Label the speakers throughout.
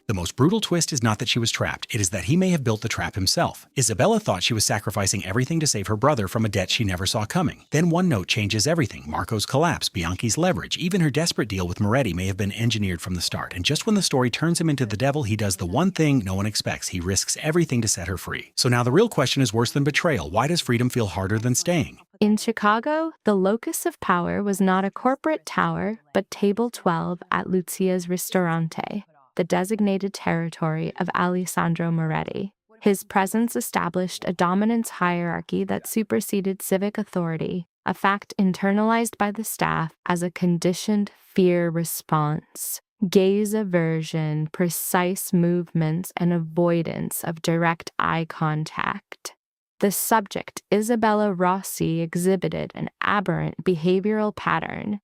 Speaker 1: The most brutal twist is not that she was trapped, it is that he may have built the trap himself. Isabella thought she was sacrificing everything to save her brother from a debt she never saw coming. Then one note changes everything. Marco's collapse, Bianchi's leverage, even her desperate deal with Moretti may have been engineered from the start. And just when the story turns him into the devil, he does the one thing no one expects. He risks everything to set her free. So now the real question is worse than betrayal. Why does freedom feel harder than staying?
Speaker 2: In Chicago, the locus of power was not a corporate tower, but Table 12 at Lucia's Ristorante, the designated territory of Alessandro Moretti. His presence established a dominance hierarchy that superseded civic authority, a fact internalized by the staff as a conditioned fear response. Gaze aversion, precise movements, and avoidance of direct eye contact. The subject, Isabella Rossi, exhibited an aberrant behavioral pattern.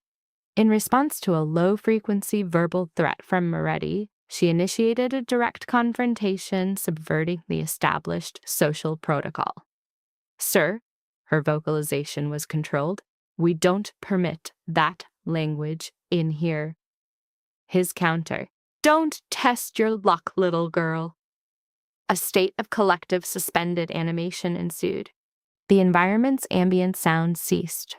Speaker 2: In response to a low-frequency verbal threat from Moretti, she initiated a direct confrontation, subverting the established social protocol. "Sir," her vocalization was controlled, "we don't permit that language in here." His counter, "Don't test your luck, little girl." A state of collective suspended animation ensued. The environment's ambient sound ceased.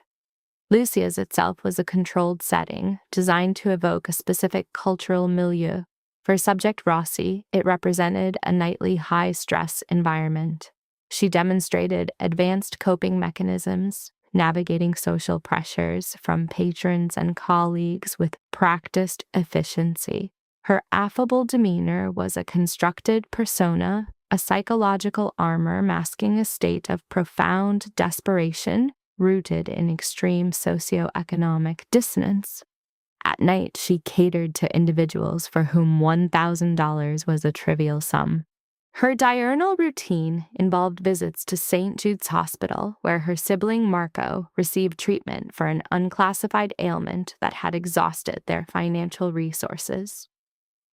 Speaker 2: Lucia's itself was a controlled setting, designed to evoke a specific cultural milieu. For subject Rossi, it represented a nightly high-stress environment. She demonstrated advanced coping mechanisms, navigating social pressures from patrons and colleagues with practiced efficiency. Her affable demeanor was a constructed persona, a psychological armor masking a state of profound desperation rooted in extreme socioeconomic dissonance. At night, she catered to individuals for whom $1,000 was a trivial sum. Her diurnal routine involved visits to St. Jude's Hospital, where her sibling Marco received treatment for an unclassified ailment that had exhausted their financial resources.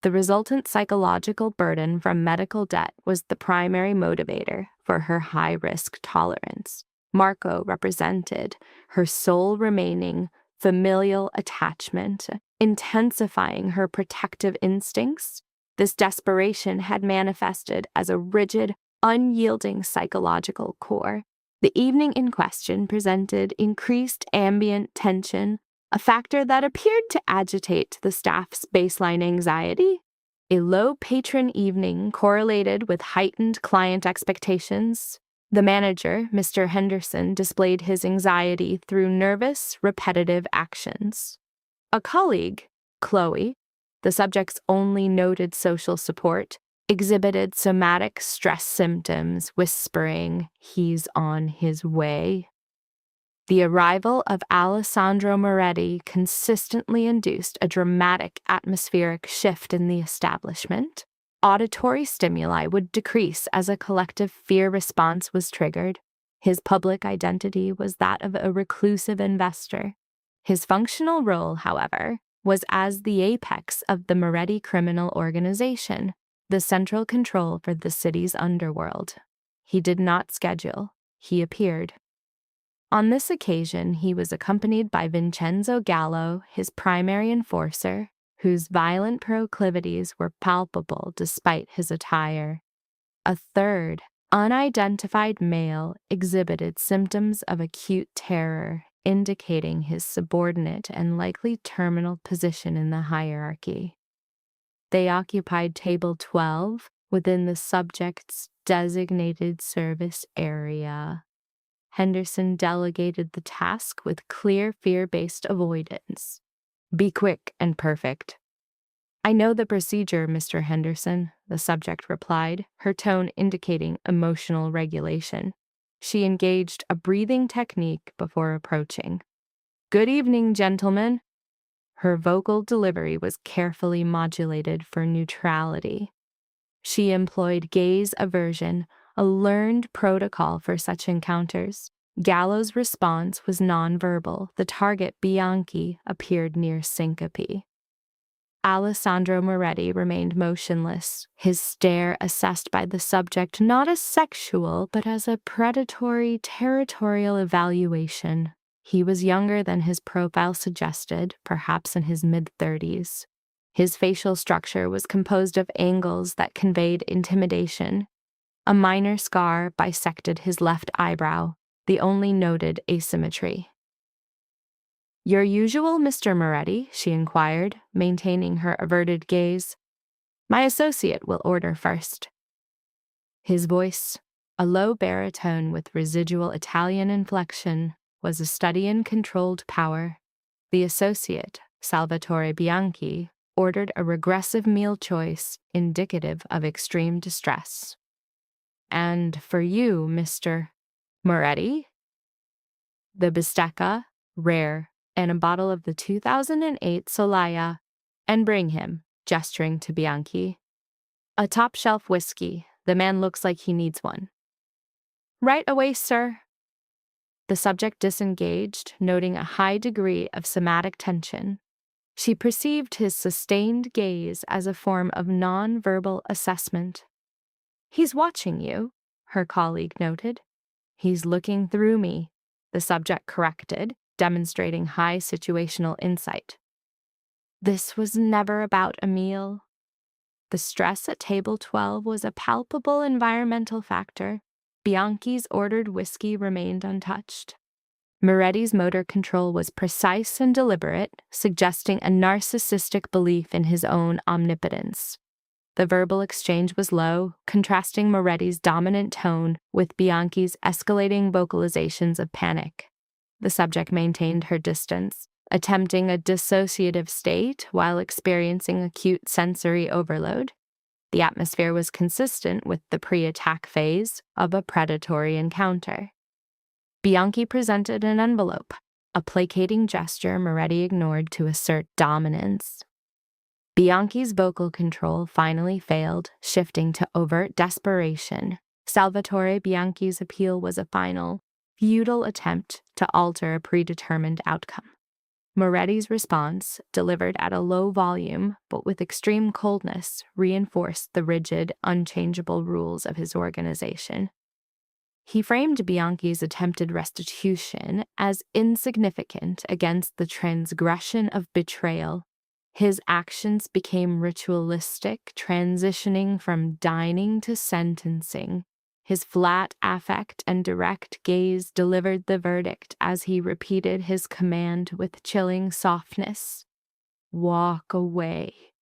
Speaker 2: The resultant psychological burden from medical debt was the primary motivator for her high-risk tolerance. Marco represented her sole remaining familial attachment, intensifying her protective instincts. This desperation had manifested as a rigid, unyielding psychological core. The evening in question presented increased ambient tension, a factor that appeared to agitate the staff's baseline anxiety. A low patron evening correlated with heightened client expectations. The manager, Mr. Henderson, displayed his anxiety through nervous, repetitive actions. A colleague, Chloe, the subject's only noted social support, exhibited somatic stress symptoms, whispering, "He's on his way." The arrival of Alessandro Moretti consistently induced a dramatic atmospheric shift in the establishment. Auditory stimuli would decrease as a collective fear response was triggered. His public identity was that of a reclusive investor. His functional role, however, was as the apex of the Moretti criminal organization, the central control for the city's underworld. He did not schedule. He appeared. On this occasion, he was accompanied by Vincenzo Gallo, his primary enforcer, whose violent proclivities were palpable despite his attire. A third, unidentified male exhibited symptoms of acute terror, indicating his subordinate and likely terminal position in the hierarchy. They occupied Table 12 within the subject's designated service area. Henderson delegated the task with clear fear-based avoidance. "Be quick and perfect." "I know the procedure, Mr. Henderson," the subject replied, her tone indicating emotional regulation. She engaged a breathing technique before approaching. "Good evening, gentlemen." Her vocal delivery was carefully modulated for neutrality. She employed gaze aversion, a learned protocol for such encounters. Gallo's response was nonverbal. The target, Bianchi, appeared near syncope. Alessandro Moretti remained motionless, his stare assessed by the subject not as sexual, but as a predatory, territorial evaluation. He was younger than his profile suggested, perhaps in his mid-30s. His facial structure was composed of angles that conveyed intimidation. A minor scar bisected his left eyebrow, the only noted asymmetry. "Your usual Mr. Moretti?" she inquired, maintaining her averted gaze. "My associate will order first." His voice, a low baritone with residual Italian inflection, was a study in controlled power. The associate, Salvatore Bianchi, ordered a regressive meal choice indicative of extreme distress. "And for you, Mr. Moretti?" "The bistecca, rare, and a bottle of the 2008 Solaya, and bring him," gesturing to Bianchi, "a top-shelf whiskey. The man looks like he needs one." "Right away, sir." The subject disengaged, noting a high degree of somatic tension. She perceived his sustained gaze as a form of non-verbal assessment. "He's watching you," her colleague noted. "He's looking through me," the subject corrected, demonstrating high situational insight. This was never about a meal. The stress at table 12 was a palpable environmental factor. Bianchi's ordered whiskey remained untouched. Moretti's motor control was precise and deliberate, suggesting a narcissistic belief in his own omnipotence. The verbal exchange was low, contrasting Moretti's dominant tone with Bianchi's escalating vocalizations of panic. The subject maintained her distance, attempting a dissociative state while experiencing acute sensory overload. The atmosphere was consistent with the pre-attack phase of a predatory encounter. Bianchi presented an envelope, a placating gesture Moretti ignored to assert dominance. Bianchi's vocal control finally failed, shifting to overt desperation. Salvatore Bianchi's appeal was a final, futile attempt to alter a predetermined outcome. Moretti's response, delivered at a low volume but with extreme coldness, reinforced the rigid, unchangeable rules of his organization. He framed Bianchi's attempted restitution as insignificant against the transgression of betrayal. His actions became ritualistic, transitioning from dining to sentencing. His flat affect and direct gaze delivered the verdict as he repeated his command with chilling softness. "Walk away."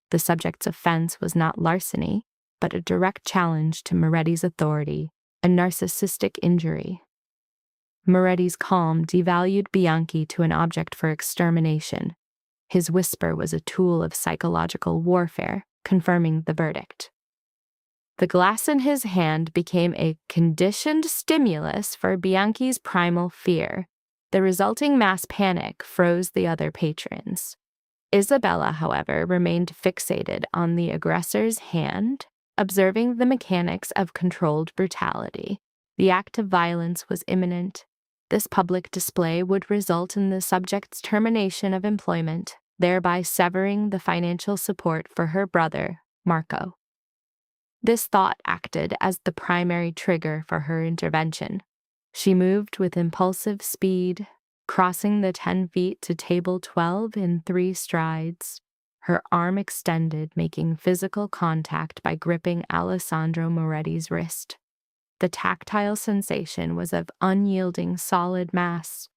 Speaker 2: The subject's offense was not larceny, but a direct challenge to Moretti's authority, a narcissistic injury. Moretti's calm devalued Bianchi to an object for extermination. His whisper was a tool of psychological warfare, confirming the verdict. The glass in his hand became a conditioned stimulus for Bianchi's primal fear. The resulting mass panic froze the other patrons. Isabella, however, remained fixated on the aggressor's hand, observing the mechanics of controlled brutality. The act of violence was imminent. This public display would result in the subject's termination of employment, thereby severing the financial support for her brother, Marco. This thought acted as the primary trigger for her intervention. She moved with impulsive speed, crossing the 10 feet to table 12 in 3 strides, her arm extended, making physical contact by gripping Alessandro Moretti's wrist. The tactile sensation was of unyielding solid mass.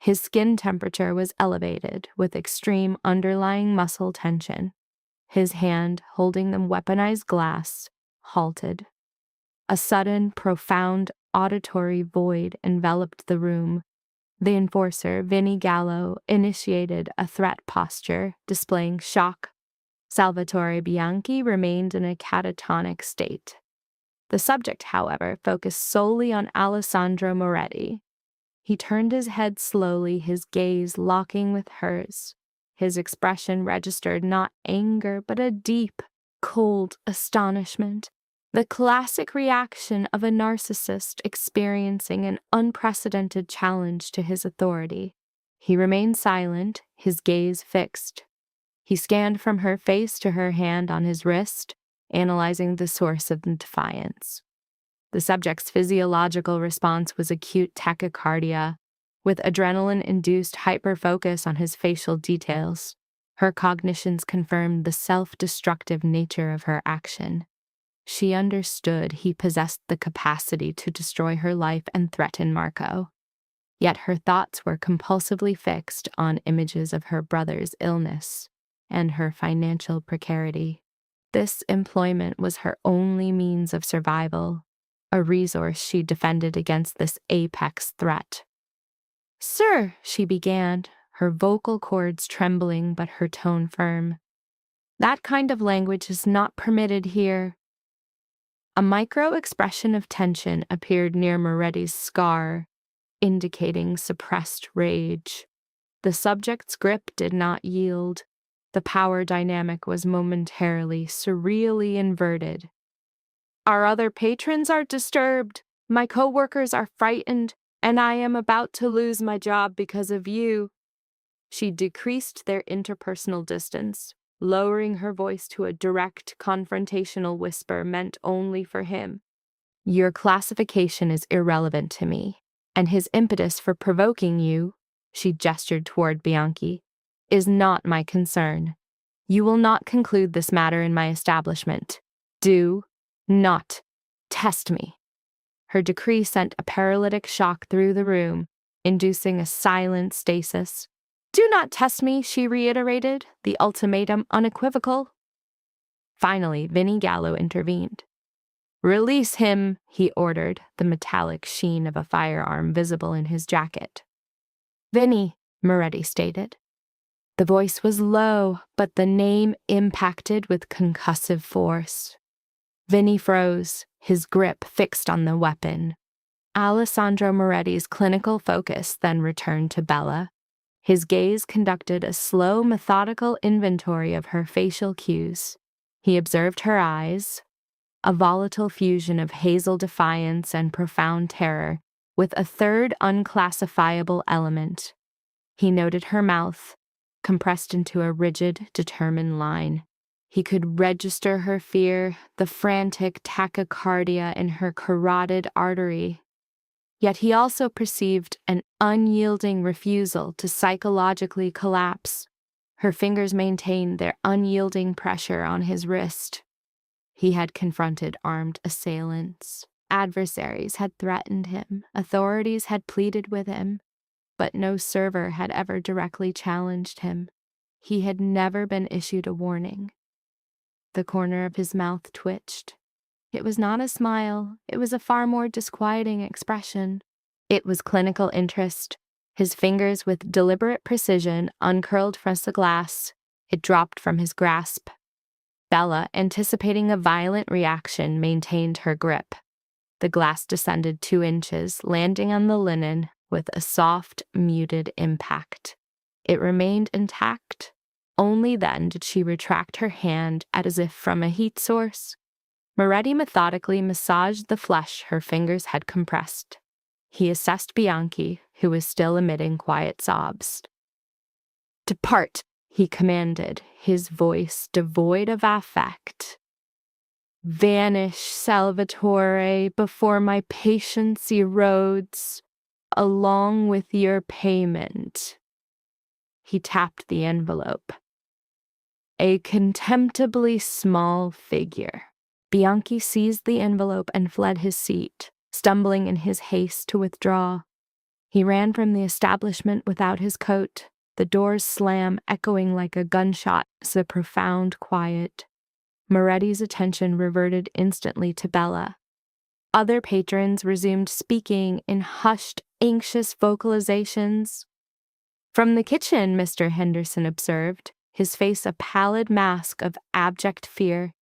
Speaker 2: His skin temperature was elevated with extreme underlying muscle tension. His hand, holding the weaponized glass, halted. A sudden, profound auditory void enveloped the room. The enforcer, Vinnie Gallo, initiated a threat posture, displaying shock. Salvatore Bianchi remained in a catatonic state. The subject, however, focused solely on Alessandro Moretti. He turned his head slowly, his gaze locking with hers. His expression registered not anger, but a deep, cold astonishment. The classic reaction of a narcissist experiencing an unprecedented challenge to his authority. He remained silent, his gaze fixed. He scanned from her face to her hand on his wrist, analyzing the source of the defiance. The subject's physiological response was acute tachycardia, with adrenaline-induced hyperfocus on his facial details. Her cognitions confirmed the self-destructive nature of her action. She understood he possessed the capacity to destroy her life and threaten Marco. Yet her thoughts were compulsively fixed on images of her brother's illness and her financial precarity. This employment was her only means of survival, a resource she defended against this apex threat. "Sir," she began, her vocal cords trembling but her tone firm. "That kind of language is not permitted here." A micro-expression of tension appeared near Moretti's scar, indicating suppressed rage. The subject's grip did not yield. The power dynamic was momentarily, surreally inverted. "Our other patrons are disturbed, my co-workers are frightened, and I am about to lose my job because of you." She decreased their interpersonal distance, lowering her voice to a direct, confrontational whisper meant only for him. "Your classification is irrelevant to me, and his impetus for provoking you," she gestured toward Bianchi, "is not my concern. You will not conclude this matter in my establishment. Do not test me." Her decree sent a paralytic shock through the room, inducing a silent stasis. "Do not test me," she reiterated, the ultimatum unequivocal. Finally, Vinnie Gallo intervened. "Release him," he ordered, the metallic sheen of a firearm visible in his jacket. "Vinnie," Moretti stated. The voice was low, but the name impacted with concussive force. Vinnie froze, his grip fixed on the weapon. Alessandro Moretti's clinical focus then returned to Bella. His gaze conducted a slow, methodical inventory of her facial cues. He observed her eyes, a volatile fusion of hazel defiance and profound terror, with a third unclassifiable element. He noted her mouth, compressed into a rigid, determined line. He could register her fear, the frantic tachycardia in her carotid artery. Yet he also perceived an unyielding refusal to psychologically collapse. Her fingers maintained their unyielding pressure on his wrist. He had confronted armed assailants. Adversaries had threatened him. Authorities had pleaded with him. But no server had ever directly challenged him. He had never been issued a warning. The corner of his mouth twitched. It was not a smile. It was a far more disquieting expression. It was clinical interest. His fingers, with deliberate precision, uncurled from the glass. It dropped from his grasp. Bella, anticipating a violent reaction, maintained her grip. The glass descended 2 inches, landing on the linen with a soft, muted impact. It remained intact. Only then did she retract her hand as if from a heat source. Moretti methodically massaged the flesh her fingers had compressed. He assessed Bianchi, who was still emitting quiet sobs. "Depart," he commanded, his voice devoid of affect. "Vanish, Salvatore, before my patience erodes, along with your payment." He tapped the envelope. A contemptibly small figure. Bianchi seized the envelope and fled his seat, stumbling in his haste to withdraw. He ran from the establishment without his coat, the door's slam echoing like a gunshot in the profound quiet. Moretti's attention reverted instantly to Bella. Other patrons resumed speaking in hushed, anxious vocalizations. "From the kitchen," Mr. Henderson observed, his face a pallid mask of abject fear.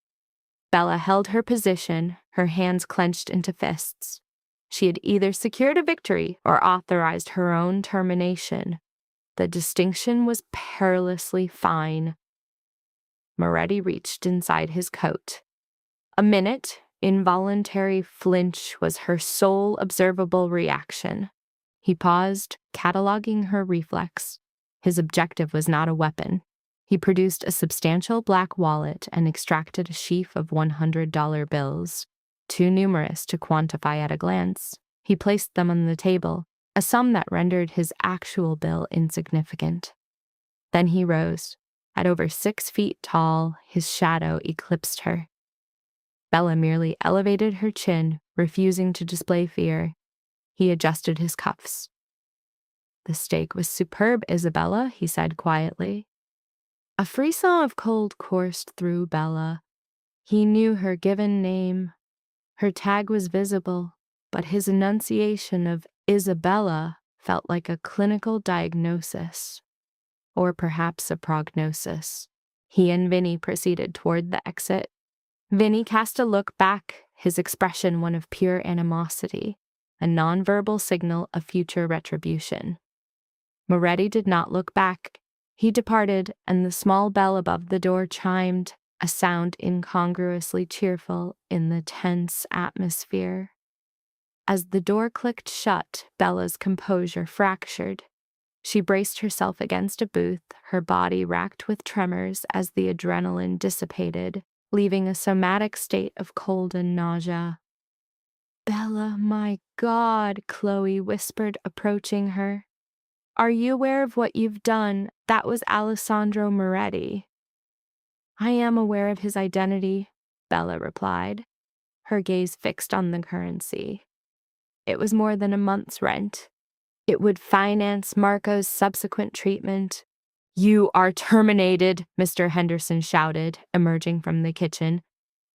Speaker 2: Bella held her position, her hands clenched into fists. She had either secured a victory or authorized her own termination. The distinction was perilously fine. Moretti reached inside his coat. A minute, involuntary flinch was her sole observable reaction. He paused, cataloging her reflex. His objective was not a weapon. He produced a substantial black wallet and extracted a sheaf of $100 bills, too numerous to quantify at a glance. He placed them on the table, a sum that rendered his actual bill insignificant. Then he rose. At over 6 feet tall, his shadow eclipsed her. Bella merely elevated her chin, refusing to display fear. He adjusted his cuffs. "The steak was superb, Isabella," he said quietly. A frisson of cold coursed through Bella. He knew her given name. Her tag was visible, but his enunciation of Isabella felt like a clinical diagnosis, or perhaps a prognosis. He and Vinny proceeded toward the exit. Vinny cast a look back, his expression one of pure animosity, a nonverbal signal of future retribution. Moretti did not look back. He departed, and the small bell above the door chimed, a sound incongruously cheerful in the tense atmosphere. As the door clicked shut, Bella's composure fractured. She braced herself against a booth, her body racked with tremors as the adrenaline dissipated, leaving a somatic state of cold and nausea. "Bella, my God," Chloe whispered, approaching her. "Are you aware of what you've done? That was Alessandro Moretti." "I am aware of his identity," Bella replied, her gaze fixed on the currency. "It was more than a month's rent. It would finance Marco's subsequent treatment." "You are terminated," Mr. Henderson shouted, emerging from the kitchen.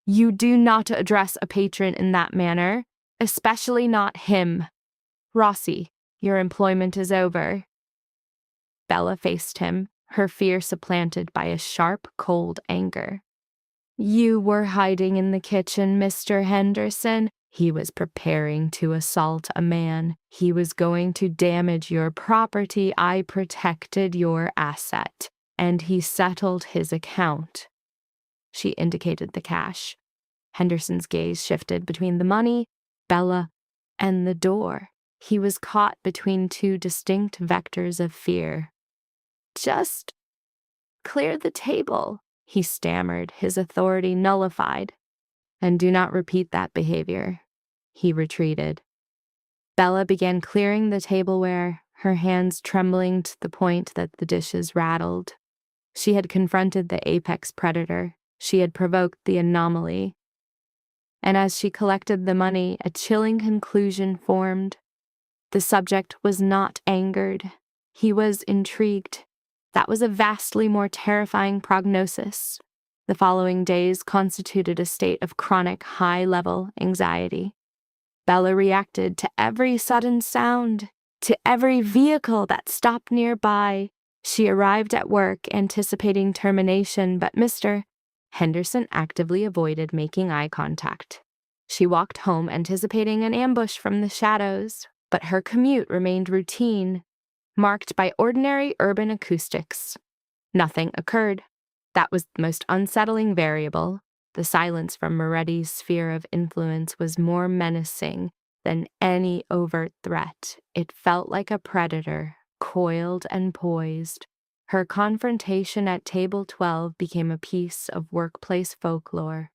Speaker 2: "You do not address a patron in that manner, especially not him. Rossi, your employment is over." Bella faced him, her fear supplanted by a sharp, cold anger. "You were hiding in the kitchen, Mr. Henderson. He was preparing to assault a man. He was going to damage your property. I protected your asset, and he settled his account." She indicated the cash. Henderson's gaze shifted between the money, Bella, and the door. He was caught between two distinct vectors of fear. "Just clear the table," he stammered, his authority nullified. "And do not repeat that behavior." He retreated. Bella began clearing the tableware, her hands trembling to the point that the dishes rattled. She had confronted the apex predator. She had provoked the anomaly. And as she collected the money, a chilling conclusion formed. The subject was not angered. He was intrigued. That was a vastly more terrifying prognosis. The following days constituted a state of chronic high-level anxiety. Bella reacted to every sudden sound, to every vehicle that stopped nearby. She arrived at work anticipating termination, but Mr. Henderson actively avoided making eye contact. She walked home anticipating an ambush from the shadows, but her commute remained routine, marked by ordinary urban acoustics. Nothing occurred. That was the most unsettling variable. The silence from Moretti's sphere of influence was more menacing than any overt threat. It felt like a predator, coiled and poised. Her confrontation at Table 12 became a piece of workplace folklore.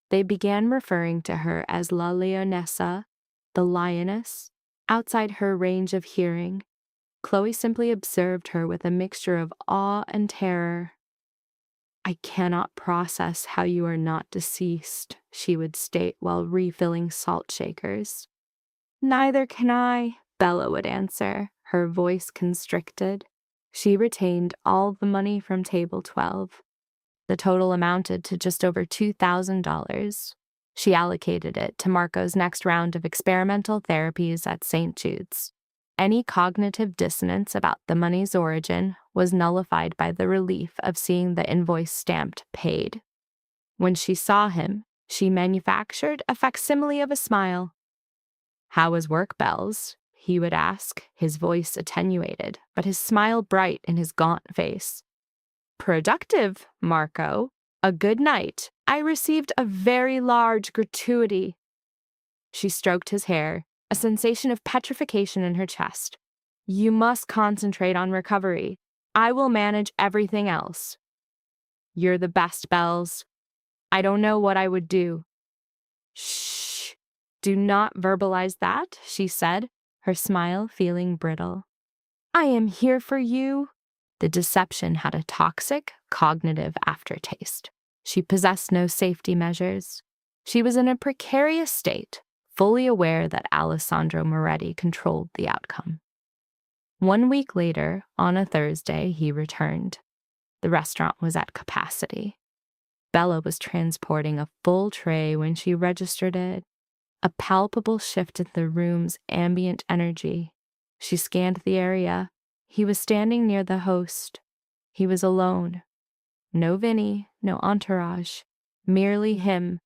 Speaker 2: They began referring to her as La Leonessa, the lioness, outside her range of hearing. Chloe simply observed her with a mixture of awe and terror. "I cannot process how you are not deceased," she would state while refilling salt shakers. "Neither can I," Bella would answer, her voice constricted. She retained all the money from Table 12. The total amounted to just over $2,000. She allocated it to Marco's next round of experimental therapies at St. Jude's. Any cognitive dissonance about the money's origin was nullified by the relief of seeing the invoice stamped paid. When she saw him, she manufactured a facsimile of a smile. "How was work, Bells?" he would ask, his voice attenuated, but his smile bright in his gaunt face. "Productive, Marco. A good night. I received a very large gratuity." She stroked his hair, a sensation of petrification in her chest. "You must concentrate on recovery. I will manage everything else." "You're the best, Bells. I don't know what I would do." "Shh. Do not verbalize that," she said, her smile feeling brittle. "I am here for you. The deception had a toxic, cognitive aftertaste. She possessed no safety measures. She was in a precarious state, fully aware that Alessandro Moretti controlled the outcome. 1 week later, on a Thursday, he returned. The restaurant was at capacity. Bella was transporting a full tray when she registered it. A palpable shift in the room's ambient energy. She scanned the area. He was standing near the host. He was alone. No Vinny, no entourage. Merely him,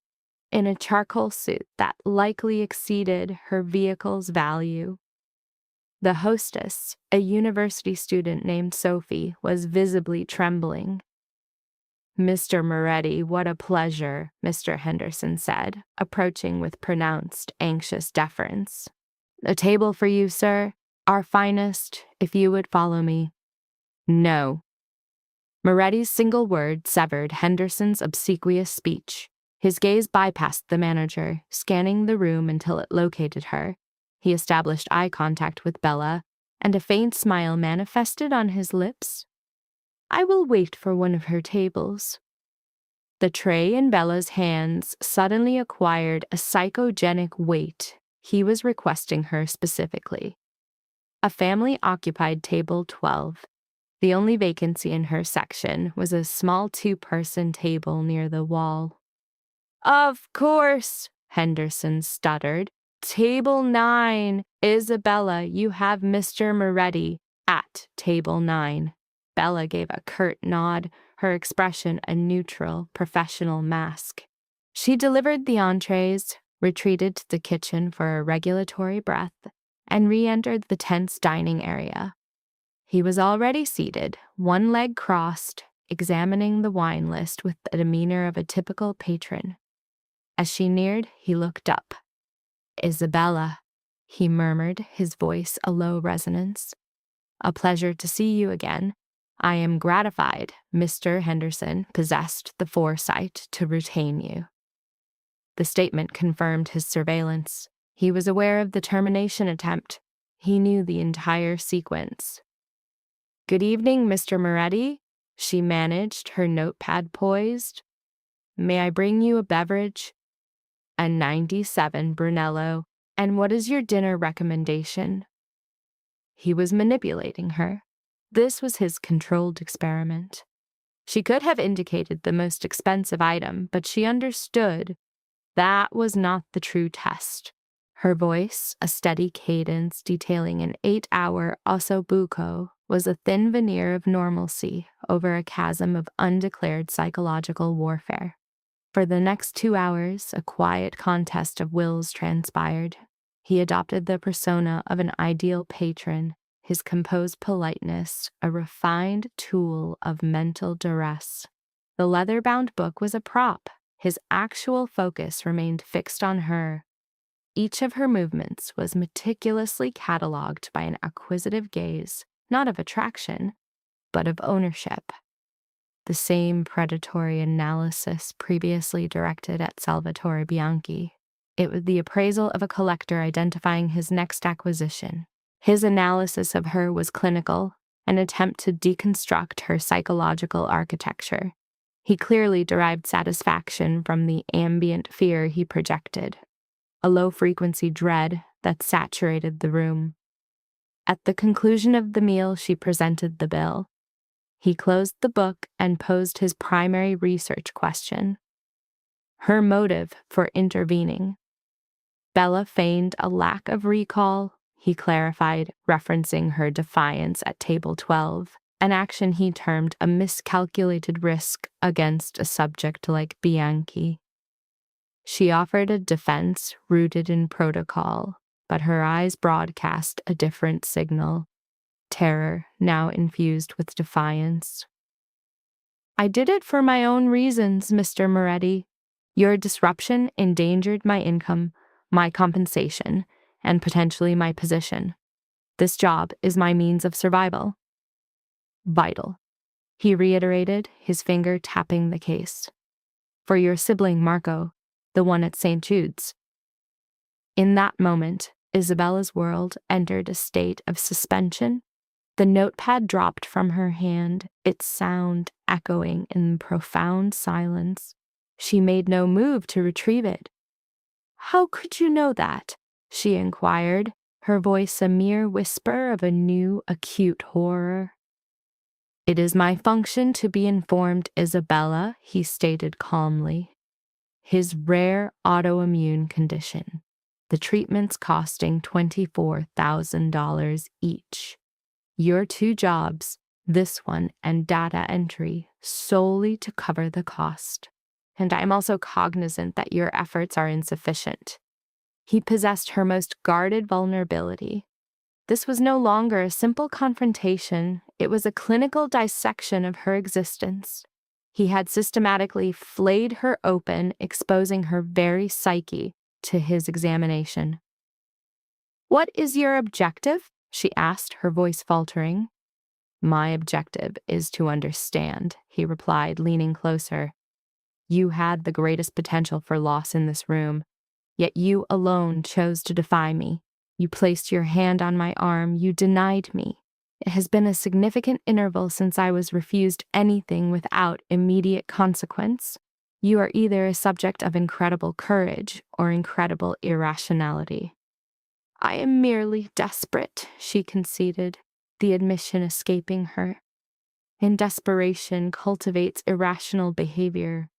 Speaker 2: in a charcoal suit that likely exceeded her vehicle's value. The hostess, a university student named Sophie, was visibly trembling. "Mr. Moretti, what a pleasure," Mr. Henderson said, approaching with pronounced, anxious deference. "A table for you, sir? Our finest, if you would follow me." "No." Moretti's single word severed Henderson's obsequious speech. His gaze bypassed the manager, scanning the room until it located her. He established eye contact with Bella, and a faint smile manifested on his lips. "I will wait for one of her tables." The tray in Bella's hands suddenly acquired a psychogenic weight. He was requesting her specifically. A family-occupied table 12. The only vacancy in her section was a small 2-person table near the wall. "Of course," Henderson stuttered. "Table 9. Isabella, you have Mr. Moretti at table 9. Bella gave a curt nod, her expression a neutral, professional mask. She delivered the entrees, retreated to the kitchen for a regulatory breath, and re-entered the tense dining area. He was already seated, one leg crossed, examining the wine list with the demeanor of a typical patron. As she neared, he looked up. "Isabella," he murmured, his voice a low resonance. "A pleasure to see you again. I am gratified Mr. Henderson possessed the foresight to retain you." The statement confirmed his surveillance. He was aware of the termination attempt. He knew the entire sequence. "Good evening, Mr. Moretti," she managed, her notepad poised. "May I bring you a beverage?" "A 97 Brunello. And what is your dinner recommendation?" He was manipulating her. This was his controlled experiment. She could have indicated the most expensive item, but she understood that was not the true test. Her voice, a steady cadence detailing an 8-hour ossobuco, was a thin veneer of normalcy over a chasm of undeclared psychological warfare. For the next 2 hours, a quiet contest of wills transpired. He adopted the persona of an ideal patron, his composed politeness a refined tool of mental duress. The leather-bound book was a prop. His actual focus remained fixed on her. Each of her movements was meticulously catalogued by an acquisitive gaze, not of attraction, but of ownership. The same predatory analysis previously directed at Salvatore Bianchi. It was the appraisal of a collector identifying his next acquisition. His analysis of her was clinical, an attempt to deconstruct her psychological architecture. He clearly derived satisfaction from the ambient fear he projected, a low-frequency dread that saturated the room. At the conclusion of the meal, she presented the bill. He closed the book and posed his primary research question. Her motive for intervening. Bella feigned a lack of recall, he clarified, referencing her defiance at table 12, an action he termed a miscalculated risk against a subject like Bianchi. She offered a defense rooted in protocol, but her eyes broadcast a different signal. Terror, now infused with defiance. "I did it for my own reasons, Mr. Moretti. Your disruption endangered my income, my compensation, and potentially my position. This job is my means of survival." "Vital," he reiterated, his finger tapping the case. "For your sibling, Marco, the one at St. Jude's." In that moment, Isabella's world entered a state of suspension. The notepad dropped from her hand, its sound echoing in profound silence. She made no move to retrieve it. "How could you know that?" she inquired, her voice a mere whisper of a new, acute horror. "It is my function to be informed, Isabella," he stated calmly. His rare autoimmune condition, the treatments costing $24,000 each. Your two jobs, this one and data entry, solely to cover the cost. And I am also cognizant that your efforts are insufficient. He possessed her most guarded vulnerability. This was no longer a simple confrontation, it was a clinical dissection of her existence. He had systematically flayed her open, exposing her very psyche to his examination. "What is your objective?" she asked, her voice faltering. "My objective is to understand," he replied, leaning closer. "You had the greatest potential for loss in this room, yet you alone chose to defy me. You placed your hand on my arm, you denied me. It has been a significant interval since I was refused anything without immediate consequence. You are either a subject of incredible courage or incredible irrationality." "I am merely desperate," she conceded, the admission escaping her. "In desperation cultivates irrational behavior."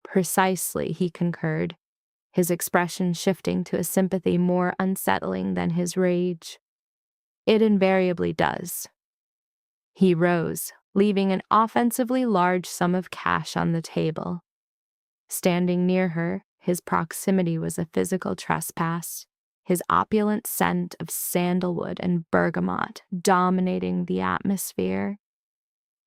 Speaker 2: "Precisely," he concurred, his expression shifting to a sympathy more unsettling than his rage. "It invariably does." He rose, leaving an offensively large sum of cash on the table. Standing near her, his proximity was a physical trespass, his opulent scent of sandalwood and bergamot dominating the atmosphere.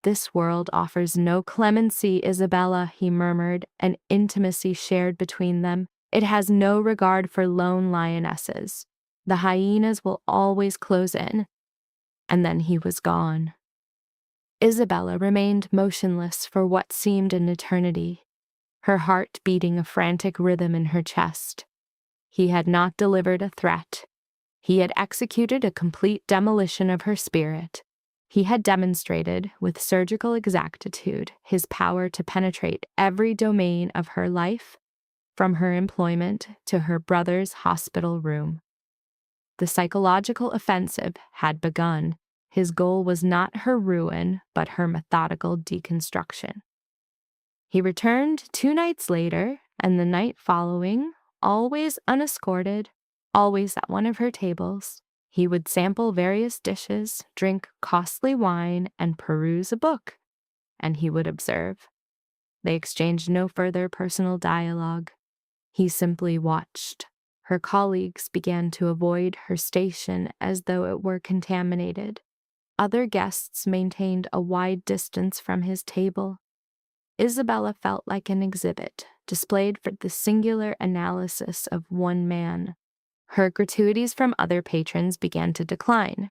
Speaker 2: "This world offers no clemency, Isabella," he murmured, an intimacy shared between them. "It has no regard for lone lionesses. The hyenas will always close in." And then he was gone. Isabella remained motionless for what seemed an eternity, her heart beating a frantic rhythm in her chest. He had not delivered a threat. He had executed a complete demolition of her spirit. He had demonstrated, with surgical exactitude, his power to penetrate every domain of her life, from her employment to her brother's hospital room. The psychological offensive had begun. His goal was not her ruin, but her methodical deconstruction. He returned 2 nights later, and the night following, always unescorted, always at one of her tables. He would sample various dishes, drink costly wine, and peruse a book. And he would observe. They exchanged no further personal dialogue. He simply watched. Her colleagues began to avoid her station as though it were contaminated. Other guests maintained a wide distance from his table. Isabella felt like an exhibit, displayed for the singular analysis of one man. Her gratuities from other patrons began to decline.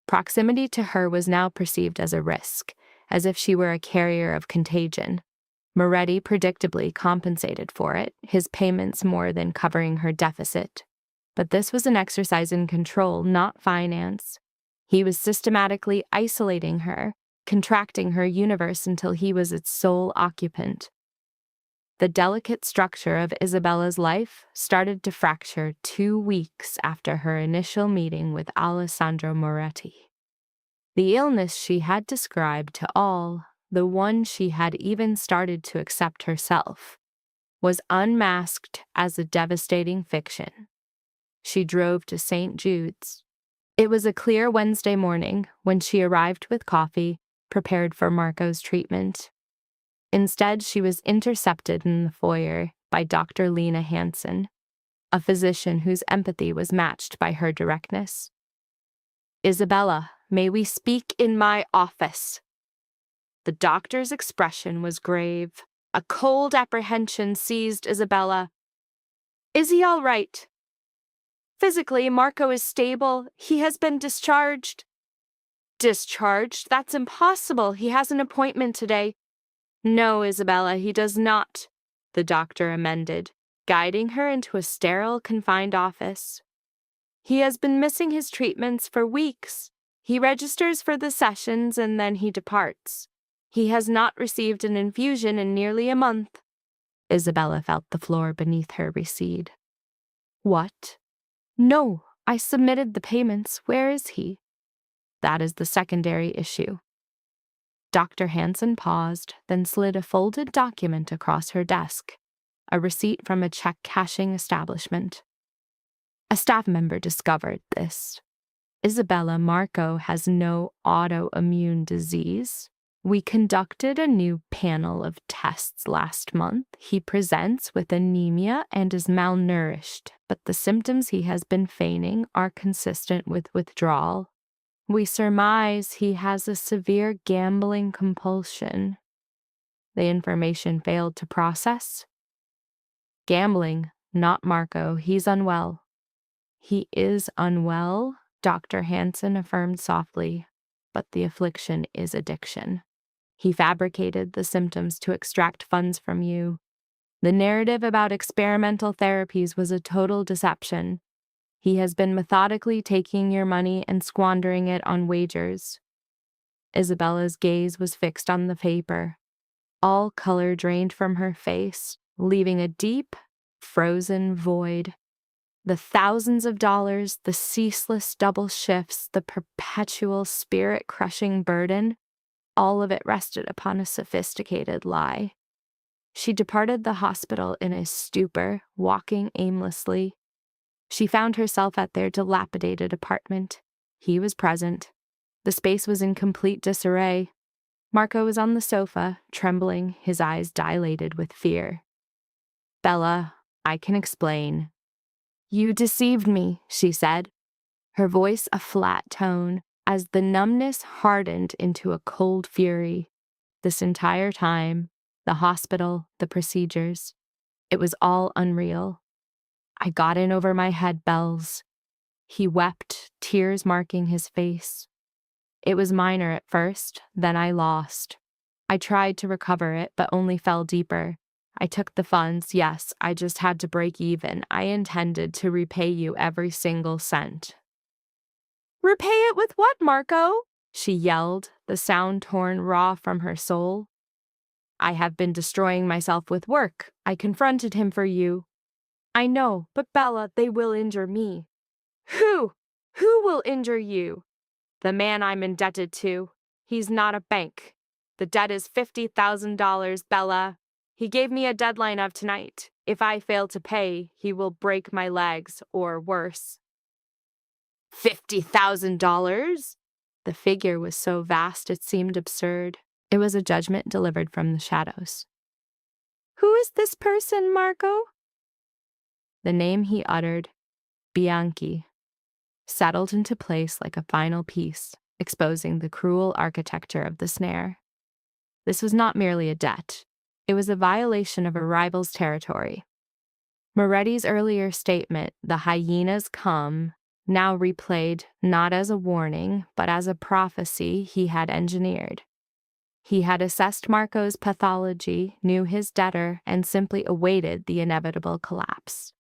Speaker 2: Proximity to her was now perceived as a risk, as if she were a carrier of contagion. Moretti predictably compensated for it, his payments more than covering her deficit. But this was an exercise in control, not finance. He was systematically isolating her, contracting her universe until he was its sole occupant. The delicate structure of Isabella's life started to fracture 2 weeks after her initial meeting with Alessandro Moretti. The illness she had described to all, the one she had even started to accept herself, was unmasked as a devastating fiction. She drove to St. Jude's. It was a clear Wednesday morning when she arrived with coffee, prepared for Marco's treatment. Instead, she was intercepted in the foyer by Dr. Lena Hansen, a physician whose empathy was matched by her directness. "Isabella, may we speak in my office?" The doctor's expression was grave. A cold apprehension seized Isabella. "Is he all right?" "Physically, Marco is stable. He has been discharged." "Discharged? That's impossible. He has an appointment today." "No, Isabella, he does not," the doctor amended, guiding her into a sterile, confined office. "He has been missing his treatments for weeks. He registers for the sessions and then he departs. He has not received an infusion in nearly a month. Isabella felt the floor beneath her recede. What? No, I submitted the payments. Where is he? That is the secondary issue. Dr. Hansen paused, then slid a folded document across her desk, a receipt from a check cashing establishment. A staff member discovered this. Isabella, Marco has no autoimmune disease. We conducted a new panel of tests last month. He presents with anemia and is malnourished, but the symptoms he has been feigning are consistent with withdrawal. We surmise he has a severe gambling compulsion. The information failed to process. Gambling, not Marco. He's unwell. He is unwell, Dr. Hansen affirmed softly, but the affliction is addiction. He fabricated the symptoms to extract funds from you. The narrative about experimental therapies was a total deception. He has been methodically taking your money and squandering it on wagers. Isabella's gaze was fixed on the paper. All color drained from her face, leaving a deep, frozen void. The thousands of dollars, the ceaseless double shifts, the perpetual spirit-crushing burden, all of it rested upon a sophisticated lie. She departed the hospital in a stupor, walking aimlessly. She found herself at their dilapidated apartment. He was present. The space was in complete disarray. Marco was on the sofa, trembling, his eyes dilated with fear. Bella, I can explain. You deceived me, she said, her voice a flat tone, as the numbness hardened into a cold fury. This entire time, the hospital, the procedures, it was all unreal. I got in over my head, Bells. He wept, tears marking his face. It was minor at first, then I lost. I tried to recover it, but only fell deeper. I took the funds, yes, I just had to break even. I intended to repay you every single cent. Repay it with what, Marco? She yelled, the sound torn raw from her soul. I have been destroying myself with work. I confronted him for you. I know, but Bella, they will injure me. Who? Who will injure you? The man I'm indebted to. He's not a bank. The debt is $50,000, Bella. He gave me a deadline of tonight. If I fail to pay, he will break my legs, or worse. $50,000? The figure was so vast it seemed absurd. It was a judgment delivered from the shadows. Who is this person, Marco? The name he uttered, Bianchi, settled into place like a final piece, exposing the cruel architecture of the snare. This was not merely a debt. It was a violation of a rival's territory. Moretti's earlier statement, "The hyenas come," now replayed not as a warning, but as a prophecy he had engineered. He had assessed Marco's pathology, knew his debtor, and simply awaited the inevitable collapse.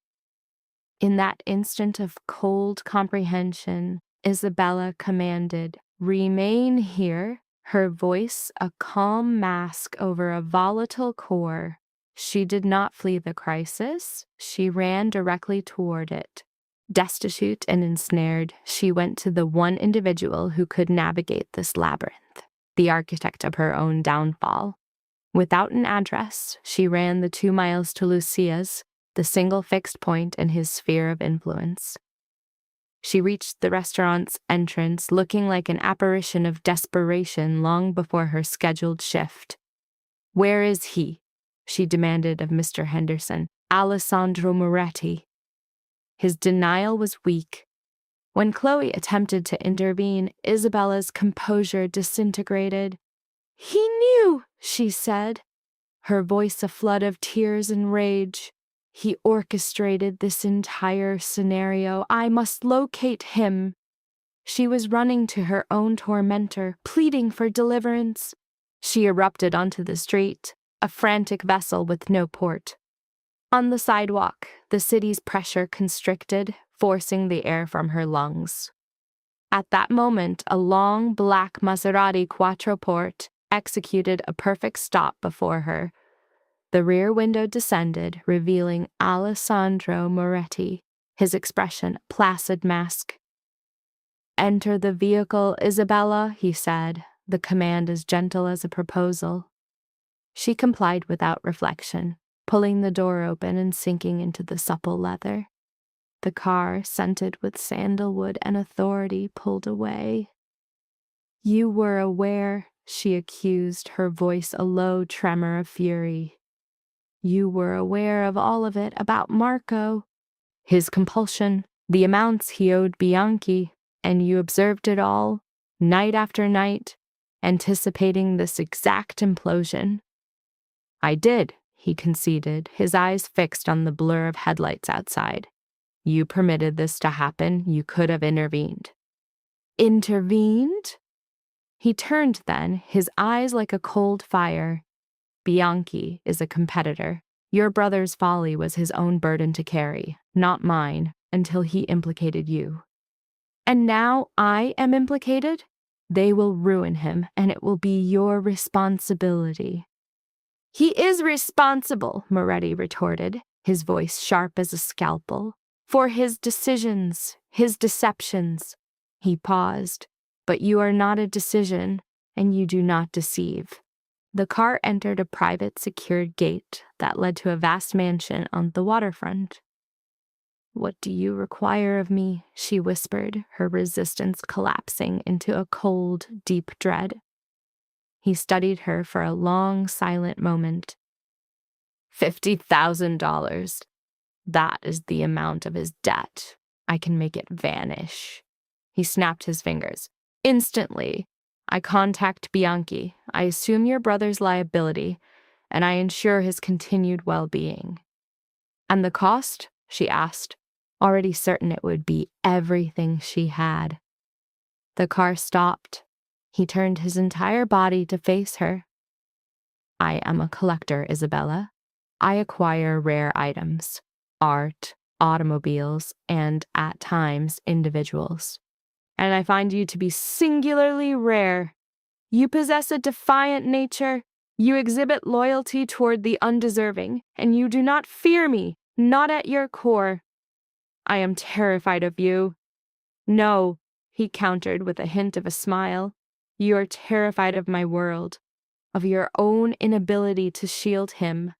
Speaker 2: In that instant of cold comprehension, Isabella commanded, "Remain here," her voice a calm mask over a volatile core. She did not flee the crisis. She ran directly toward it. Destitute and ensnared, she went to the one individual who could navigate this labyrinth, the architect of her own downfall. Without an address, she ran the 2 miles to Lucia's, the single fixed point in his sphere of influence. She reached the restaurant's entrance looking like an apparition of desperation long before her scheduled shift. "Where is he?" she demanded of Mr. Henderson. "Alessandro Moretti." His denial was weak. When Chloe attempted to intervene, Isabella's composure disintegrated. "He knew," she said, her voice a flood of tears and rage. "He orchestrated this entire scenario. I must locate him." She was running to her own tormentor, pleading for deliverance. She erupted onto the street, a frantic vessel with no port. On the sidewalk, the city's pressure constricted, forcing the air from her lungs. At that moment, a long black Maserati Quattroporte executed a perfect stop before her. The rear window descended, revealing Alessandro Moretti, his expression a placid mask. "Enter the vehicle, Isabella," he said, the command as gentle as a proposal. She complied without reflection, pulling the door open and sinking into the supple leather. The car, scented with sandalwood and authority, pulled away. "You were aware," she accused, her voice a low tremor of fury. "You were aware of all of it about Marco, his compulsion, the amounts he owed Bianchi, and you observed it all, night after night, anticipating this exact implosion." "I did," he conceded, his eyes fixed on the blur of headlights outside. "You permitted this to happen. You could have intervened." "Intervened?" He turned then, his eyes like a cold fire. "Bianchi is a competitor. Your brother's folly was his own burden to carry, not mine, until he implicated you. And now I am implicated? They will ruin him, and it will be your responsibility." "He is responsible," Moretti retorted, his voice sharp as a scalpel, "for his decisions, his deceptions." He paused. "But you are not a decision, and you do not deceive." The car entered a private secured gate that led to a vast mansion on the waterfront. "What do you require of me?" she whispered, her resistance collapsing into a cold, deep dread. He studied her for a long, silent moment. $50,000. That is the amount of his debt. I can make it vanish." He snapped his fingers. "Instantly. I contact Bianchi. I assume your brother's liability, and I ensure his continued well-being." "And the cost?" she asked, already certain it would be everything she had. The car stopped. He turned his entire body to face her. "I am a collector, Isabella. I acquire rare items, art, automobiles, and, at times, individuals. And I find you to be singularly rare. You possess a defiant nature, you exhibit loyalty toward the undeserving, and you do not fear me, not at your core. I am terrified of you." "No," he countered with a hint of a smile. "You are terrified of my world, of your own inability to shield him.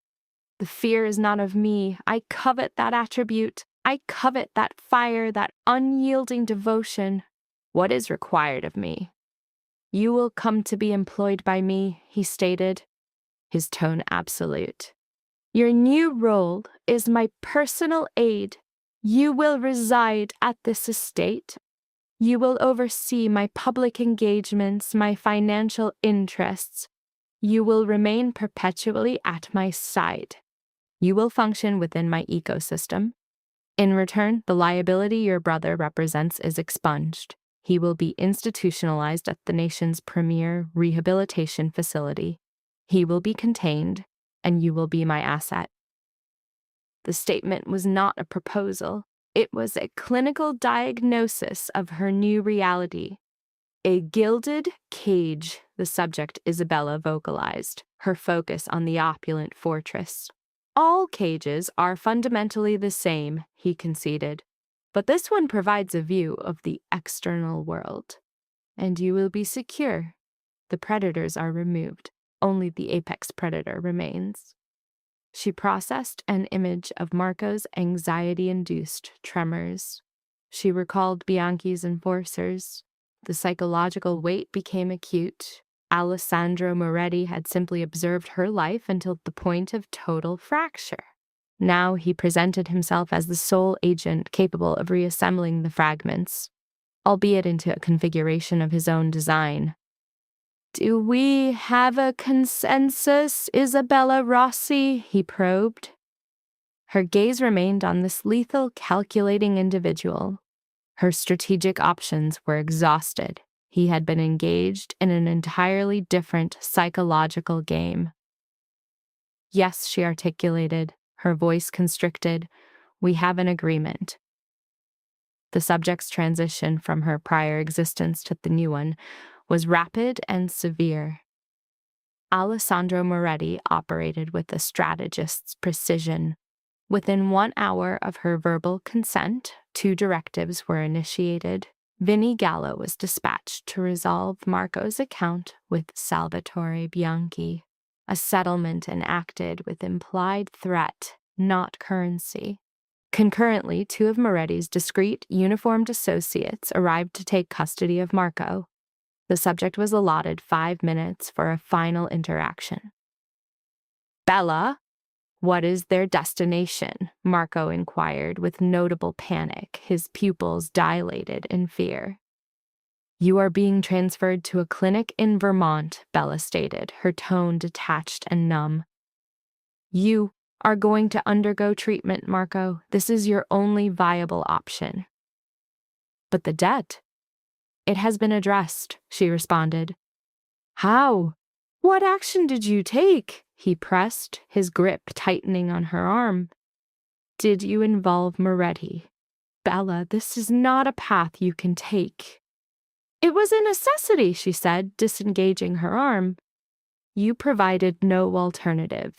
Speaker 2: The fear is not of me. I covet that attribute. I covet that fire, that unyielding devotion. What is required of me?" "You will come to be employed by me," he stated, his tone absolute. "Your new role is my personal aide. You will reside at this estate. You will oversee my public engagements, my financial interests. You will remain perpetually at my side. You will function within my ecosystem. In return, the liability your brother represents is expunged. He will be institutionalized at the nation's premier rehabilitation facility. He will be contained, and you will be my asset." The statement was not a proposal. It was a clinical diagnosis of her new reality. "A gilded cage," the subject Isabella vocalized, her focus on the opulent fortress. "All cages are fundamentally the same," he conceded, "but this one provides a view of the external world. And you will be secure. The predators are removed. Only the apex predator remains." She processed an image of Marco's anxiety-induced tremors. She recalled Bianchi's enforcers. The psychological weight became acute. Alessandro Moretti had simply observed her life until the point of total fracture. Now he presented himself as the sole agent capable of reassembling the fragments, albeit into a configuration of his own design. "Do we have a consensus, Isabella Rossi?" he probed. Her gaze remained on this lethal, calculating individual. Her strategic options were exhausted. He had been engaged in an entirely different psychological game. "Yes," she articulated, her voice constricted. "We have an agreement." The subject's transition from her prior existence to the new one was rapid and severe. Alessandro Moretti operated with a strategist's precision. Within 1 hour of her verbal consent, 2 directives were initiated. Vinnie Gallo was dispatched to resolve Marco's account with Salvatore Bianchi. A settlement enacted with implied threat, not currency. Concurrently, 2 of Moretti's discreet, uniformed associates arrived to take custody of Marco. The subject was allotted 5 minutes for a final interaction. "Bella, what is their destination?" Marco inquired with notable panic, his pupils dilated in fear. "You are being transferred to a clinic in Vermont," Bella stated, her tone detached and numb. "You are going to undergo treatment, Marco. This is your only viable option." "But the debt?" "It has been addressed," she responded. "How? What action did you take?" he pressed, his grip tightening on her arm. "Did you involve Moretti?" "Bella, this is not a path you can take." "It was a necessity," she said, disengaging her arm. "You provided no alternative.